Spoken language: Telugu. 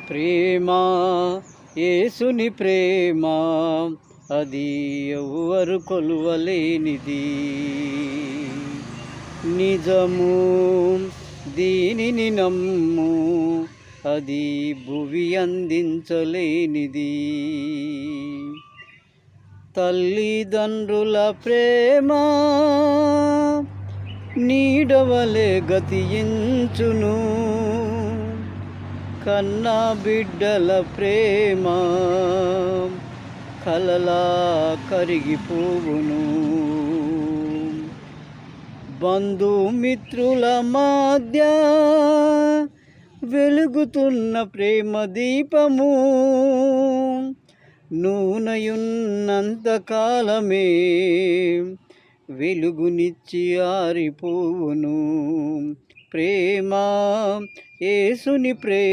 ప్రేమ యేసుని ప్రేమ అది ఎవ్వరు కొలువలేనిది. నిజము దీనిని నమ్ము, అది భువి అందించలేనిది. తల్లిదండ్రుల ప్రేమ నీడవలే గతించును, కన్నా బిడ్డల ప్రేమ కలలా కరిగిపోవును. బంధుమిత్రుల మధ్య వెలుగుతున్న ప్రేమ దీపము నూనెయున్నంత కాలమే వెలుగునిచ్చి ఆరిపోవును. ప్రేమ యేసుని ప్రేమ